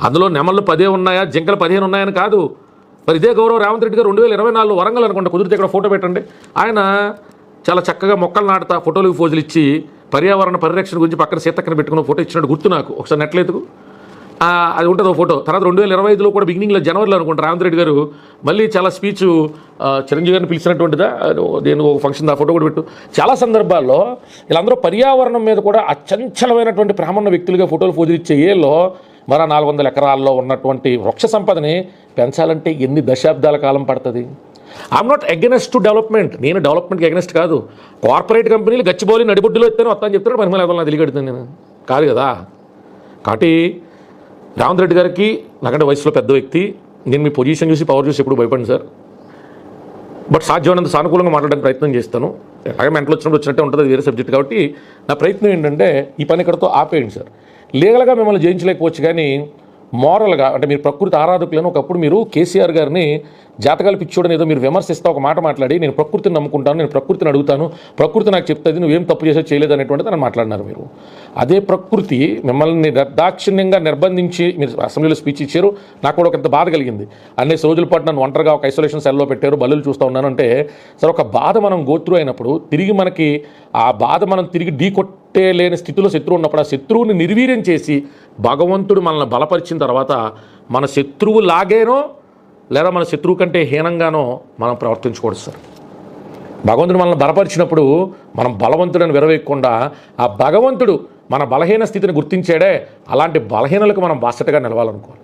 అందులో నెమళ్ళు 10 ఉన్నాయా, జింకలు 15 ఉన్నాయని కాదు. మరి ఇదే గౌరవ రేవంత్ రెడ్డి గారు 2024 వరంగల్ అనుకుంటా, కుదిరితే ఇక్కడ ఫోటో పెట్టండి. ఆయన చాలా చక్కగా మొక్కలు నాటుతా ఫోటోలకు ఫోజులు ఇచ్చి పర్యావరణ పరిరక్షణ గురించి పక్కన సీతక్కన పెట్టుకున్న ఫోటో ఇచ్చినట్టు గుర్తు నాకు. ఒకసారి నెట్లేదుకు అది ఉంటుంది ఒక ఫోటో. తర్వాత 2025లో కూడా బిగినింగ్లో జనవరిలో అనుకుంటా రేవంత్ రెడ్డి గారు మళ్ళీ చాలా స్పీచ్ చిరంజీవి గారిని పిలిచినటువంటిదా నేను ఒక ఫంక్షన్ ఆ ఫోటో కూడా పెట్టు. చాలా సందర్భాల్లో వీళ్ళందరూ పర్యావరణం మీద కూడా అచంచలమైనటువంటి ప్రేమన్న వ్యక్తులుగా ఫోటోలు ఫోజులు ఇచ్చే ఏళ్ళలో మరో 400 ఎకరాల్లో ఉన్నటువంటి వృక్ష సంపదని పెంచాలంటే ఎన్ని దశాబ్దాల కాలం పడుతుంది? I'm not against to development. నేను డెవలప్మెంట్కి అగెనెస్ట్ కాదు. కార్పొరేట్ కంపెనీలు గచ్చిబౌలి నడిబొడ్డులో ఎత్తాను వస్తాను చెప్తాను, మరి మళ్ళీ నాకు తెలియగడుతుంది నేను కాదు కదా. కాబట్టి రేవంత్ రెడ్డి గారికి నాకంటే వయసులో పెద్ద వ్యక్తి, నేను మీ పొజిషన్ చూసి పవర్ చూసి ఎప్పుడు భయపడింది సార్. బట్ సాధ్యమైనంత సానుకూలంగా మాట్లాడడానికి ప్రయత్నం చేస్తాను. అలాగే మెంటలు వచ్చినట్టే ఉంటుంది, అది వేరే సబ్జెక్ట్. కాబట్టి నా ప్రయత్నం ఏంటంటే ఈ పని ఇక్కడతో ఆపేయండి సార్. లీగల్గా మిమ్మల్ని జయించలేకపోవచ్చు కానీ మోరల్గా అంటే మీరు ప్రకృతి ఆరాధకులను ఒకప్పుడు మీరు కేసీఆర్ గారిని జాతకాలు పిచ్చోడని ఏదో మీరు విమర్శిస్తా ఒక మాట మాట్లాడి నేను ప్రకృతిని నమ్ముకుంటాను, నేను ప్రకృతిని అడుగుతాను, ప్రకృతి నాకు చెప్తుంది నువ్వేం తప్పు చేసో చేయలేదు అనేటువంటిది అని మాట్లాడినారు మీరు. అదే ప్రకృతి మిమ్మల్ని నిర్దాక్షిణ్యంగా నిర్బంధించి మీరు అసెంబ్లీలో స్పీచ్ ఇచ్చారు. నాకు కూడా ఒక ఎంత బాధ కలిగింది. అన్నేసి రోజుల పాటు నన్ను ఒంటరిగా ఒక ఐసోలేషన్ సెల్లో పెట్టారు, బల్లులు చూస్తూ ఉన్నాను అంటే సరే ఒక బాధ మనం గోత్రు అయినప్పుడు తిరిగి మనకి ఆ బాధ మనం తిరిగి లేని స్థితిలో శత్రువు ఉన్నప్పుడు ఆ శత్రువుని నిర్వీర్యం చేసి భగవంతుడు మనల్ని బలపరిచిన తర్వాత మన శత్రువు లాగేనో లేదా మన శత్రువు కంటే హీనంగానో మనం ప్రవర్తించకూడదు సార్. భగవంతుడు మనల్ని బలపరిచినప్పుడు మనం బలవంతుడని విరవేయకుండా ఆ భగవంతుడు మన బలహీన స్థితిని గుర్తించాడే, అలాంటి బలహీనలకు మనం బాసటగా నిలవాలనుకోవాలి.